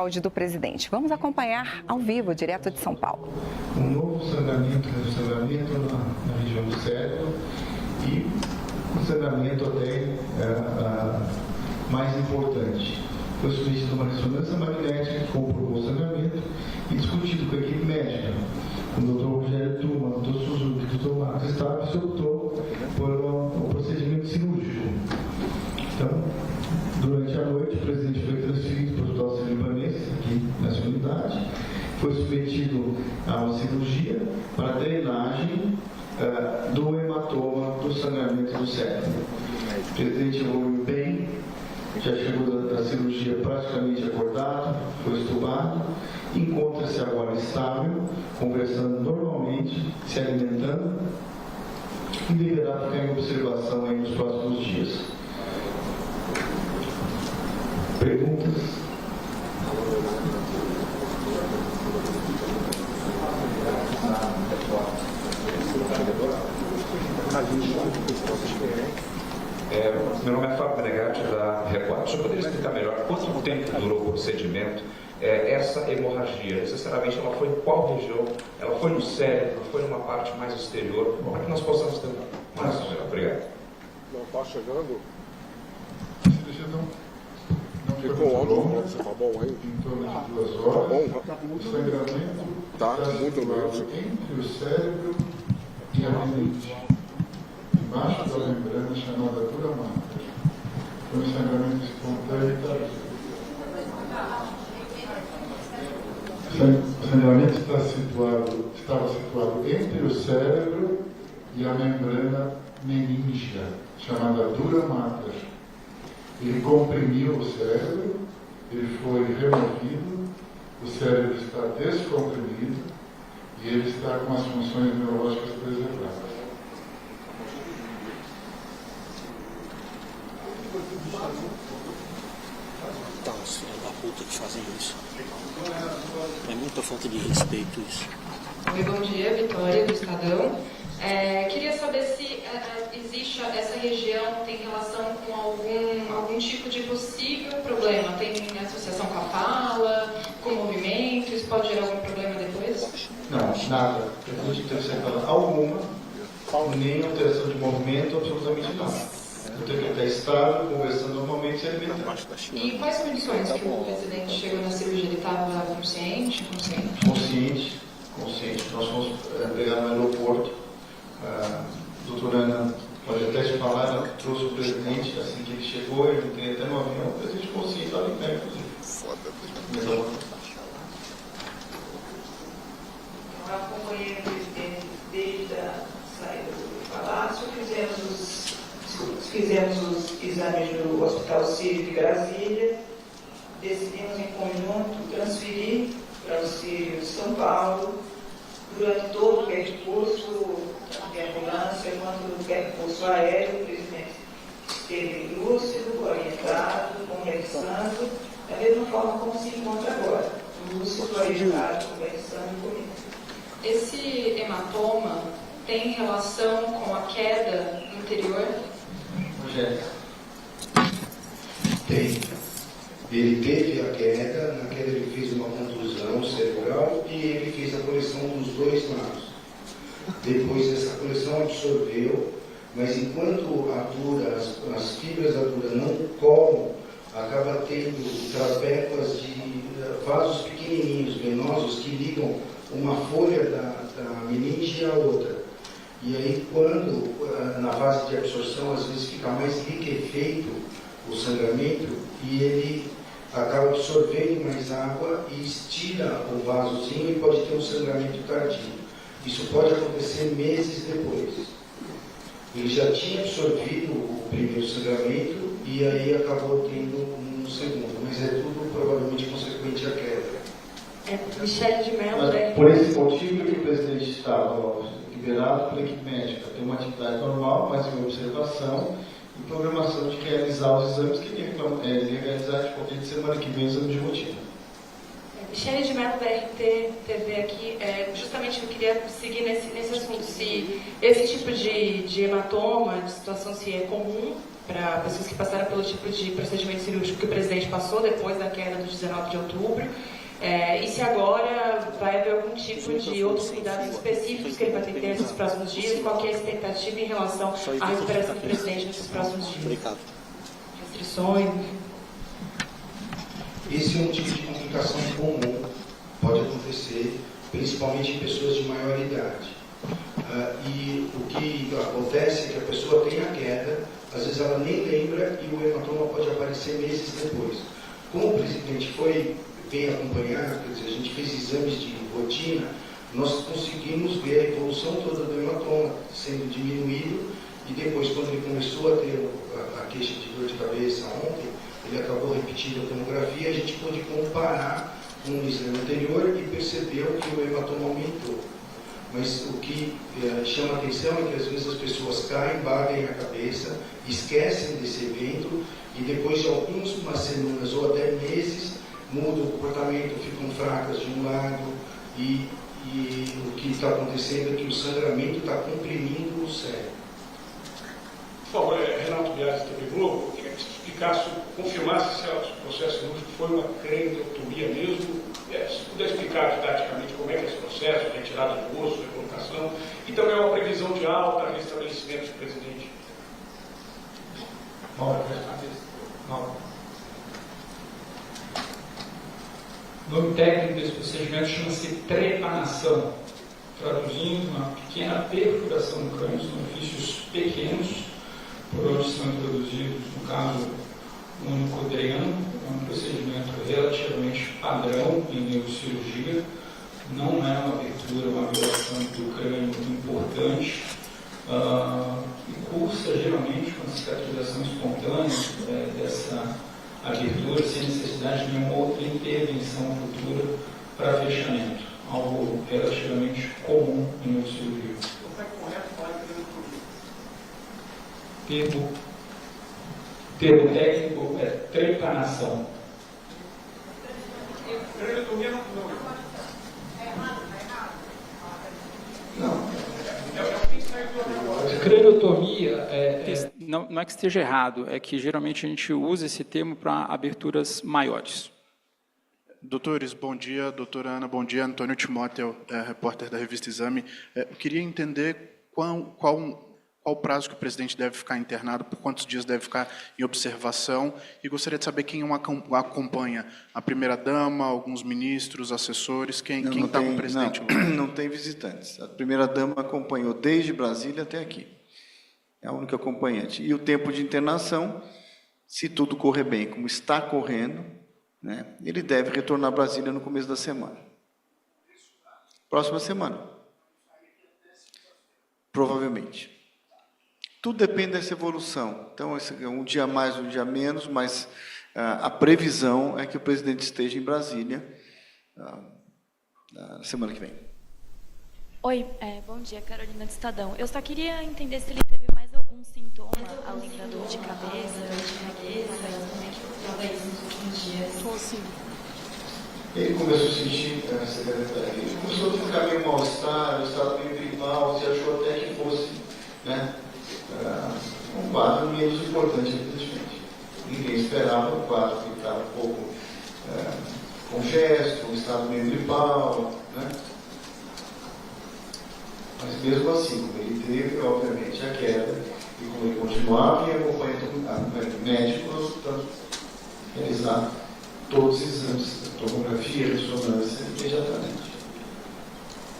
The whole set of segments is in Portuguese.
saúde do presidente. Vamos acompanhar ao vivo, direto de São Paulo. Um novo sangramento na região do cérebro e um sangramento até mais importante. Foi submetida uma ressonância magnética que comprovou o sangramento e discutido com a equipe médica. O Dr. Rogério Tuma, o Dr. Suzuki e o Dr. Marcos Estava se optou por um procedimento cirúrgico. Então, durante a noite, o presidente foi transferido para o Hospital Sírio-Libanês, aqui nessa unidade, foi submetido a uma cirurgia para drenagem do hematoma do sangramento do cérebro. O presidente evoluiu bem, já chegou da cirurgia praticamente acordado, foi estubado, encontra-se agora estável, conversando normalmente, se alimentando e deverá ficar em observação aí nos próximos dias. Perguntas? Meu nome é Fábio Menegatti, da Record. O senhor poderia explicar melhor quanto tempo durou o procedimento? Essa hemorragia, necessariamente, ela foi em qual região? Ela foi no cérebro? Foi numa parte mais exterior? Para que nós possamos ter mais ou menos. Obrigado. Não está chegando? Não ficou alto, você tá bom aí? Em torno de 2 horas. Tá bom? O sangramento Tá, está muito situado mesmo. entre o cérebro e a mente, embaixo da membrana chamada dura máter. Foi um sangramento espontâneo e tardio. O sangramento estava situado entre o cérebro e a membrana meníngea, chamada dura máter. Ele comprimiu o cérebro, ele foi removido, o cérebro está descomprimido e ele está com as funções neurológicas preservadas. Tá, os filhos da puta que fazem isso. É muita falta de respeito isso. Oi, bom dia, Vitória, do Estadão. Queria saber se existe essa região tem relação com algum tipo de possível problema. Tem associação com a fala, com o movimento? Isso pode gerar algum problema depois? Não, nada. Não tem alteração alguma, nem alteração de movimento, absolutamente nada. Então ele está estável, conversando normalmente, se alimentando. E quais condições que o presidente chegou na cirurgia? Ele estava consciente, inconsciente? Consciente. Nós fomos pegar no aeroporto. A doutora Ana pode até te falar, ela trouxe o presidente assim que ele chegou, ele entrei até no avião, o presidente consciente estava em pé, inclusive. Eu acompanhei o presidente desde a saída do palácio, fizemos os exames no Hospital Sírio de Brasília, decidimos em conjunto transferir para o Sírio de São Paulo. Durante todo o percurso de ambulância, quanto do percurso aéreo, o presidente esteve lúcido, orientado, conversando, da mesma forma como se encontra agora, lúcido, orientado, conversando comigo. Esse hematoma tem relação com a queda anterior? Rogério. Tem. Ele teve a queda, na queda ele fez uma contusão cerebral e ele fez a coleção dos 2 lados. Depois essa coleção absorveu, mas enquanto as fibras da dura não colam, acaba tendo trapéculas de vasos pequenininhos, venosos, que ligam uma folha da meninge à outra. E aí quando, na fase de absorção, às vezes fica mais liquefeito o sangramento e ele acaba absorvendo mais água e estira o vasozinho e pode ter um sangramento tardio. Isso pode acontecer meses depois. Ele já tinha absorvido o primeiro sangramento e aí acabou tendo um segundo, mas é tudo provavelmente consequente à queda. Michele de Mello, Por esse motivo que o presidente estava liberado pela equipe médica, tem uma atividade normal, mas em observação e programação de realizar os exames que ele ia realizar de qualquer semana que vem, exame de rotina. Michele de Mello, BRT TV aqui. Justamente eu queria seguir nesse assunto, se esse tipo de hematoma, de situação, se é comum para pessoas que passaram pelo tipo de procedimento cirúrgico que o presidente passou depois da queda do 19 de outubro, e se agora vai haver algum tipo de outros cuidados específicos que ele vai ter que ter nesses próximos dias, qual que é a expectativa em relação à recuperação do presidente nesses próximos dias? Obrigado. Restrições? Esse é um tipo de complicação comum, pode acontecer, principalmente em pessoas de maior idade. E o que acontece é que a pessoa tem a queda, às vezes ela nem lembra e o hematoma pode aparecer meses depois. Como o presidente bem acompanhado, quer dizer, a gente fez exames de rotina, nós conseguimos ver a evolução toda do hematoma sendo diminuído e depois, quando ele começou a ter a queixa de dor de cabeça ontem, ele acabou repetindo a tomografia, a gente pôde comparar com o exame anterior e percebeu que o hematoma aumentou. Mas o que chama atenção é que às vezes as pessoas caem, batem a cabeça, esquecem desse evento e depois de algumas semanas ou até meses mudam o comportamento, ficam fracas de um lado e o que está acontecendo é que o sangramento está comprimindo o cérebro. Por favor, Renato Biasi, TV Globo, queria que você explicasse, confirmasse se o processo cirúrgico foi uma craniotomia mesmo, se puder explicar didaticamente como é que é esse processo, retirada de osso, recolocação, e também uma previsão de alta, restabelecimento do presidente. O nome técnico desse procedimento chama-se trepanação, traduzindo uma pequena perfuração no crânio, são orifícios pequenos, por onde são introduzidos, no caso, o único dreno, é um procedimento relativamente padrão em neurocirurgia, não é uma abertura, uma violação do crânio importante, e cursa geralmente com a cicatrização espontânea dessa abertura, sem necessidade de nenhuma outra intervenção futura para fechamento, algo relativamente comum em neurocirurgia. Como é correto falar em craniotomia? Termo técnico é trepanação. Craniotomia não. Craniotomia não é que esteja errado, é que geralmente a gente usa esse termo para aberturas maiores. Doutores, bom dia. Doutora Ana, bom dia. Antônio Timóteo, repórter da revista Exame. Eu queria entender qual o prazo que o presidente deve ficar internado, por quantos dias deve ficar em observação, e gostaria de saber quem o acompanha. A primeira-dama, alguns ministros, assessores, quem está com o presidente? Não tem visitantes. A primeira-dama acompanhou desde Brasília até aqui. É a única acompanhante. E o tempo de internação, se tudo correr bem, como está correndo, né, ele deve retornar a Brasília no começo da semana. Próxima semana. Provavelmente. Tudo depende dessa evolução. Então, um dia mais, um dia menos, mas a previsão é que o presidente esteja em Brasília na semana que vem. Oi, bom dia, Carolina do Estadão. Eu só queria entender se ele teve mais algum sintoma, além da dor de cabeça, de fraqueza, como é que estava isso nos últimos dias? Ele começou a sentir, ele começou a ficar meio mal-estar, o estado meio gripal, se achou até que fosse, né, um quadro menos importante, evidentemente. Ninguém esperava o quadro, que estava um pouco congesto, um estado meio gripal, né? Mas mesmo assim, ele teve, obviamente, a queda, e como ele continuava em acompanhamento médico, nós estamos realizar todos os exames, tomografia, ressonância, imediatamente.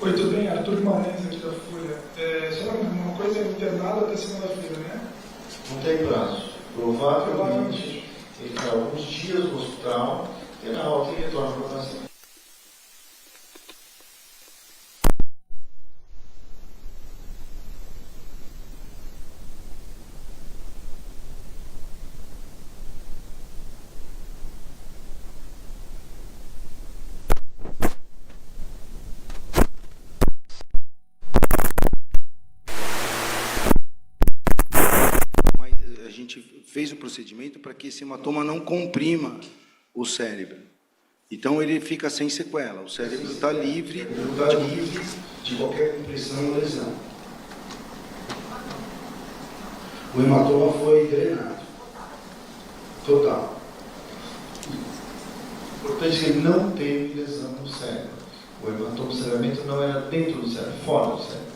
Oi, tudo bem? Arthur Guimarães aqui da Folha. Só uma coisa, é internado até segunda-feira, né? Não tem prazo. Provavelmente, ele ficará alguns dias no hospital, terá alta e retorna para o paciente. Fez o procedimento para que esse hematoma não comprima o cérebro. Então ele fica sem sequela, o cérebro está livre de qualquer compressão ou lesão. O hematoma foi drenado, total. Importante que ele não teve lesão no cérebro. O hematoma, o sangramento não era dentro do cérebro, fora do cérebro.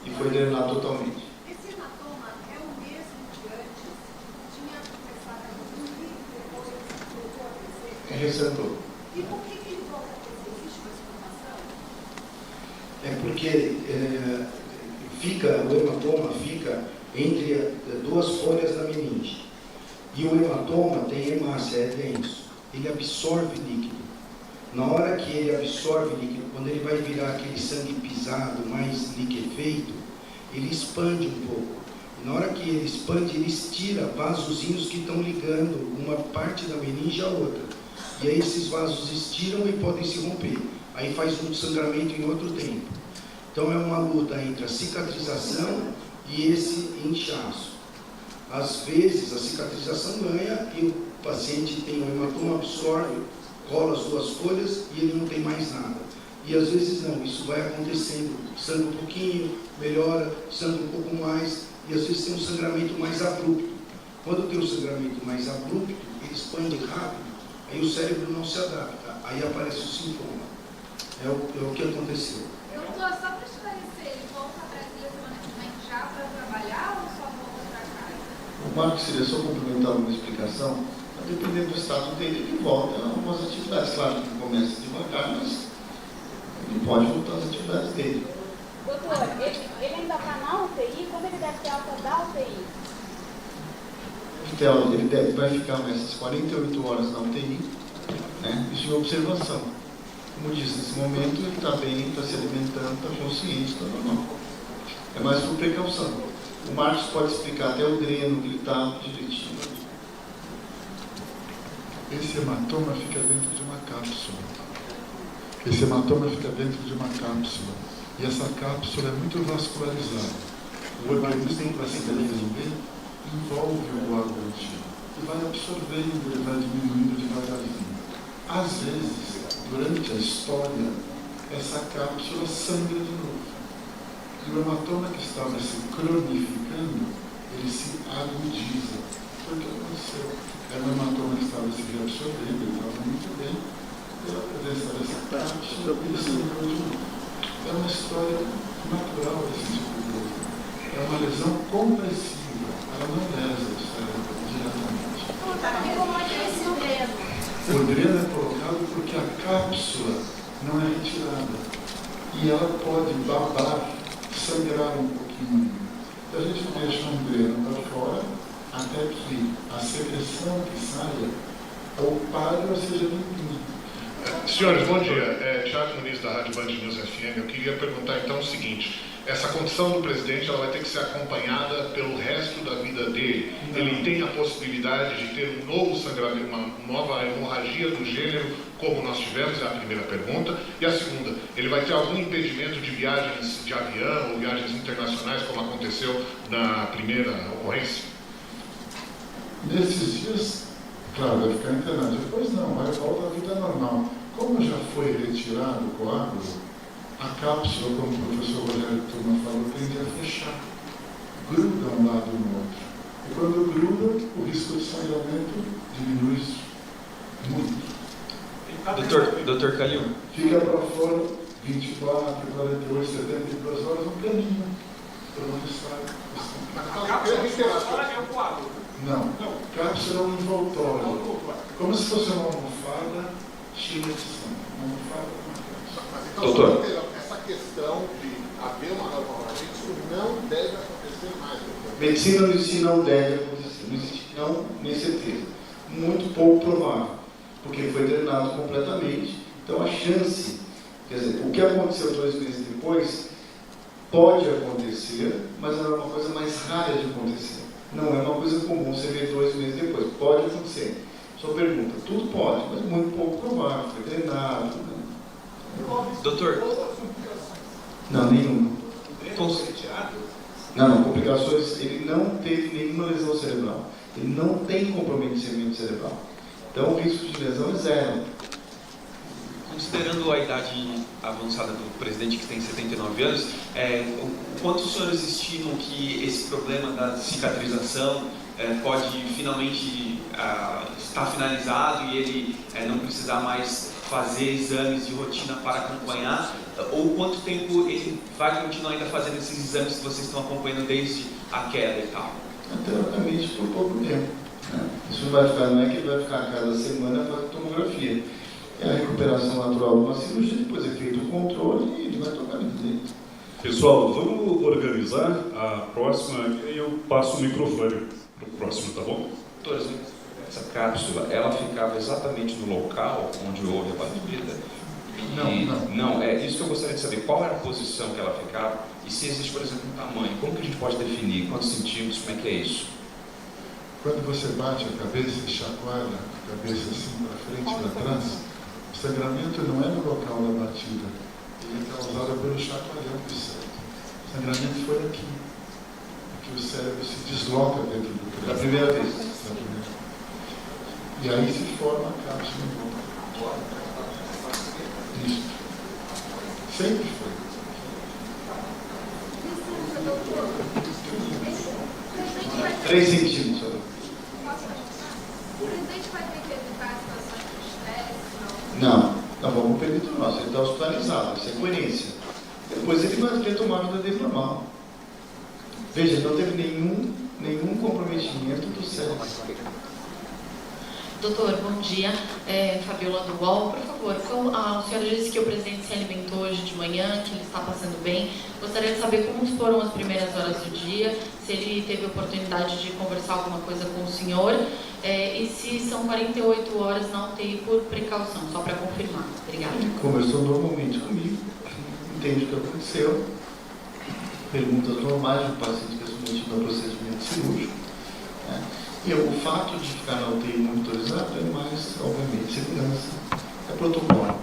E foi drenado totalmente. Esse hematoma é o mesmo que antes tinha começado a diminuir depois voltou a crescer? Ressantou. E por que ele volta a crescer? Existe uma explicação? É porque o hematoma fica entre duas folhas da meninge. E o hematoma tem hemácia, é denso. Ele absorve líquido. Na hora que ele absorve líquido, quando ele vai virar aquele sangue pisado, mais liquefeito, ele expande um pouco. E na hora que ele expande, ele estira vasozinhos que estão ligando uma parte da meninge à outra. E aí esses vasos estiram e podem se romper. Aí faz um sangramento em outro tempo. Então é uma luta entre a cicatrização e esse inchaço. Às vezes a cicatrização ganha e o paciente tem um hematoma, absorve, cola as duas folhas e ele não tem mais nada. E às vezes não, isso vai acontecendo, sangra um pouquinho, melhora, sangra um pouco mais, e às vezes tem um sangramento mais abrupto. Quando tem um sangramento mais abrupto, ele expande rápido, aí o cérebro não se adapta, aí aparece o sintoma. É o que aconteceu. Doutor, só para esclarecer, ele volta a Brasília semana que vem já para trabalhar ou só volta para casa? O Marcos seria só complementar uma explicação. Dependendo do estado dele, ele volta a algumas atividades. Claro que ele começa devagar, mas ele pode voltar às atividades dele. Doutor, ele ainda está na UTI? Quando ele deve ter alta da UTI? Então, ele vai ficar nessas 48 horas na UTI, né? Isso é observação. Como disse, nesse momento ele está bem, está se alimentando, está consciente, está normal. É mais por precaução. O Marcos pode explicar até o dreno que ele está direitinho. Esse hematoma fica dentro de uma cápsula. Esse hematoma fica dentro de uma cápsula. E essa cápsula é muito vascularizada. O organismo, para se defender, envolve o coagulante. E vai absorvendo, ele vai diminuindo devagarzinho. Às vezes, durante a história, essa cápsula sangra de novo. E o hematoma que estava se cronificando, ele se agudiza. Foi o que aconteceu. Era um hematoma que estava se reabsorvendo, ele estava muito bem. Pela presença dessa cápsula, ele sangrou de novo. É uma história natural desse tipo de coisa. É uma lesão compressiva. Ela não lesa o cérebro diretamente. O dreno é colocado porque a cápsula não é retirada. E ela pode babar, sangrar um pouquinho. Então a gente deixa um dreno para fora até que a secreção que saia ou pare ou seja limpinha. Senhores, bom dia. Thiago Muniz, da Rádio Band News FM. Eu queria perguntar então o seguinte: essa condição do presidente ela vai ter que ser acompanhada pelo resto da vida dele? Não. Ele tem a possibilidade de ter um novo sangramento, uma nova hemorragia do gênero, como nós tivemos? É a primeira pergunta. E a segunda, ele vai ter algum impedimento de viagens de avião ou viagens internacionais, como aconteceu na primeira ocorrência? Nesses dias, claro, vai ficar internado. Depois não, vai volta à vida normal. Como já foi retirado o coágulo, a cápsula, como o professor Rogério Turma falou, tende a fechar. Gruda um lado no outro. E quando gruda, o risco de sangramento diminui muito. Doutor Calil. Fica para fora 24, 48, 72 horas no caminho. Para onde sai. A cápsula é o coágulo. Não. Cápsula é um envoltório. Como se fosse uma almofada cheia de sangue. Uma almofada com uma cápsula. Doutor, essa questão de haver uma hemorragia, isso não deve acontecer mais. Medicina diz que não deve acontecer. Não existe, não, nem certeza. Muito pouco provável. Porque foi drenado completamente. Então a chance, quer dizer, o que aconteceu 2 meses depois, pode acontecer, mas é uma coisa mais rara de acontecer. Não é uma coisa comum você ver 2 meses depois. Pode acontecer. Sua pergunta, tudo pode, mas muito pouco provável. Foi drenado. Doutor. Não, nenhuma. Retirado? Não, complicações, ele não teve nenhuma lesão cerebral. Ele não tem comprometimento cerebral. Então o risco de lesão é zero. considerando a idade avançada do presidente, que tem 79 anos, quanto os senhores estimam que esse problema da cicatrização pode finalmente estar finalizado e ele não precisar mais fazer exames de rotina para acompanhar? Ou quanto tempo ele vai continuar ainda fazendo esses exames que vocês estão acompanhando desde a queda e tal? Teoricamente, por pouco tempo. Isso vai ficar, não é que ele vai ficar a cada semana fazendo tomografia. É a recuperação natural de uma cirurgia, depois é feito o controle e ele vai tocar dentro dele. Pessoal, vamos organizar a próxima e eu passo o microfone para o próximo, tá bom? Doutor, essa cápsula, ela ficava exatamente no local onde houve a batida? Não, é isso que eu gostaria de saber. Qual era a posição que ela ficava e se existe, por exemplo, um tamanho? Como que a gente pode definir? Quantos centímetros? Como é que é isso? Quando você bate a cabeça e chacoalha a cabeça assim para frente e para trás, o sangramento não é no local da batida, ele é causado pelo chacoalhão do cérebro. O sangramento foi aqui, porque o cérebro se desloca dentro do crânio. Da primeira vez. E aí se forma a cápsula em volta. Isso. Sempre foi. 3 centímetros. O presidente vai ter que evitar situações de estresse? Não, vamos permitir o nosso, ele está hospitalizado, isso é coerência. Depois ele vai retomar a vida dele normal. Veja, não teve nenhum comprometimento do cérebro. Doutor, bom dia. Fabiola do UOL. Por favor, a senhora disse que o presidente se alimentou hoje de manhã, que ele está passando bem. Gostaria de saber como foram as primeiras horas do dia, se ele teve a oportunidade de conversar alguma coisa com o senhor, e se são 48 horas na UTI por precaução, só para confirmar. Obrigada. Ele conversou normalmente comigo, entende o que aconteceu, perguntas normais de um paciente que é submetido a procedimento cirúrgico. E o fato de ficar na UTI monitorizado é mais, obviamente, segurança. É protocolo.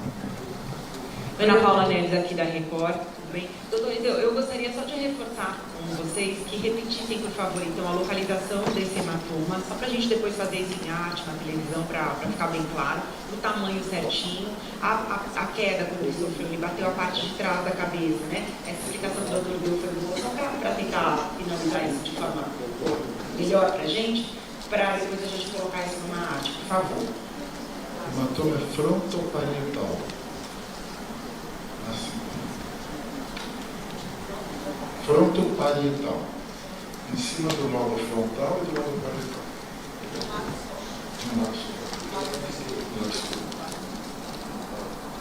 Ana Paula Neves, aqui da Record. Tudo bem? Doutor, eu gostaria só de reforçar com vocês que repetissem, por favor, então, a localização desse hematoma, só para a gente depois fazer isso em arte, na televisão, para ficar bem claro, o tamanho certinho, a queda, quando ele sofreu, ele bateu a parte de trás da cabeça, né? Essa explicação do doutor deu foi boa, só para tentar finalizar isso de forma melhor para a gente, para depois a gente colocar isso numa arte, por favor. O hematoma é frontoparietal. Assim. Frontoparietal. Em cima do lobo frontal e do lobo parietal.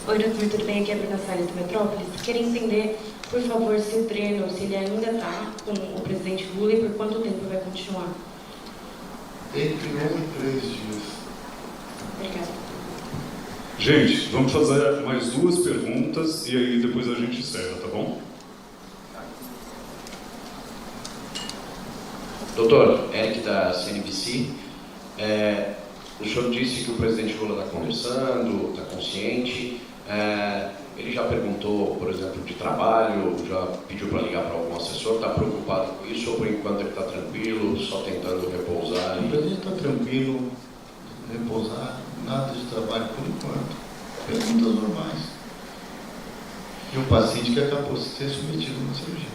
Oi, doutor, tudo bem? Aqui é a Bruna Salles do Metrópolis. Queria entender, por favor, se o treino, se ele ainda está com o presidente Lula e por quanto tempo vai continuar? Entre 1 e 3 dias. Obrigada. Gente, vamos fazer mais 2 perguntas e aí depois a gente encerra, tá bom? Doutor, Eric da CNBC. O senhor disse que o presidente Lula está conversando, está consciente. Ele já perguntou, por exemplo, de trabalho, já pediu para ligar para algum assessor, está preocupado com isso ou por enquanto ele está tranquilo, só tentando repousar? O presidente está tranquilo, repousar, nada de trabalho por enquanto. Perguntas normais. E um paciente que acabou de ser submetido a uma cirurgia.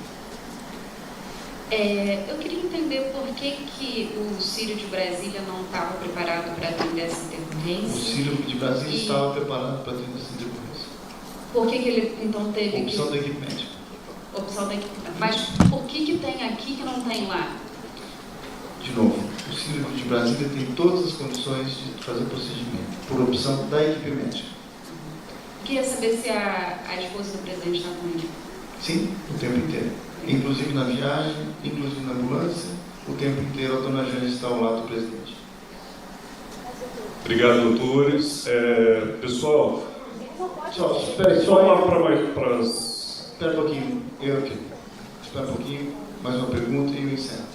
Eu queria entender por que o Círio de Brasília não estava preparado para atender essa intercorrência. O Círio de Brasília estava preparado para atender essa intercorrência. Por que ele então teve opção da equipe médica. Opção da equipe médica. Mas por que tem aqui que não tem lá? De novo, o Círio de Brasília tem todas as condições de fazer o procedimento, por opção da equipe médica. Queria saber se a esposa do presidente está com ele. Sim, o tempo inteiro. Inclusive na viagem, inclusive na ambulância, o tempo inteiro a dona Jane está ao lado do presidente. Obrigado, doutores. Pessoal, só lá para as... Espera um pouquinho, eu aqui. Espera um pouquinho, mais uma pergunta e eu encerro.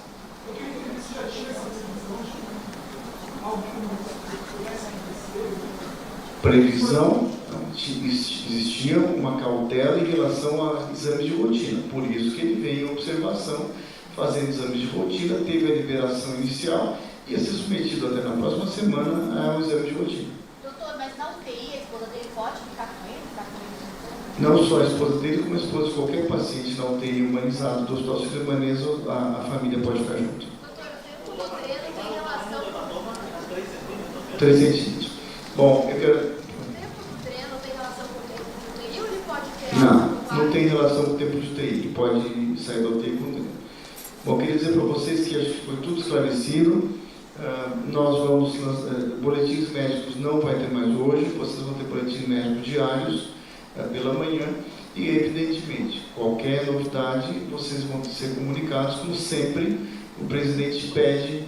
Previsão, existia uma cautela em relação a exames de rotina, por isso que ele veio em observação, fazendo exames de rotina, teve a liberação inicial e ia ser submetido até na próxima semana ao exame de rotina. Doutor, mas na UTI a esposa dele pode ficar com ele? Não só a esposa dele, como a esposa de qualquer paciente na UTI humanizado do Hospital Sírio-Libanês, a família pode ficar junto. 3 centímetros. Bom, eu quero... Não tem relação com o tempo de UTI, ele pode sair da UTI com o tempo. Bom, queria dizer para vocês que acho que foi tudo esclarecido. Nós vamos, boletins médicos não vai ter mais hoje, vocês vão ter boletins médicos diários pela manhã e, evidentemente, qualquer novidade vocês vão ser comunicados. Como sempre, o presidente pede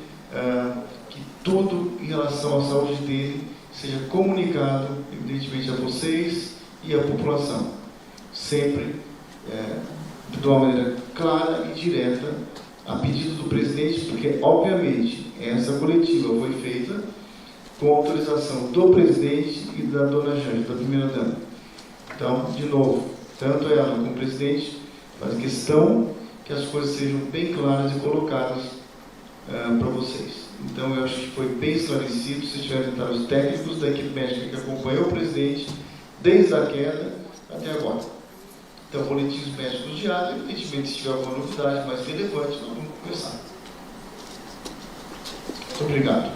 que tudo em relação à saúde dele seja comunicado, evidentemente, a vocês e à população. Sempre de uma maneira clara e direta, a pedido do presidente, porque, obviamente, essa coletiva foi feita com autorização do presidente e da dona Jane, da primeira-dama. Então, de novo, tanto ela como o presidente fazem questão que as coisas sejam bem claras e colocadas para vocês. Então, eu acho que foi bem esclarecido. Se tiverem os técnicos da equipe médica que acompanhou o presidente desde a queda até agora. Então, boletins médicos diários, evidentemente, se tiver alguma novidade mais relevante, nós vamos conversar. Muito obrigado.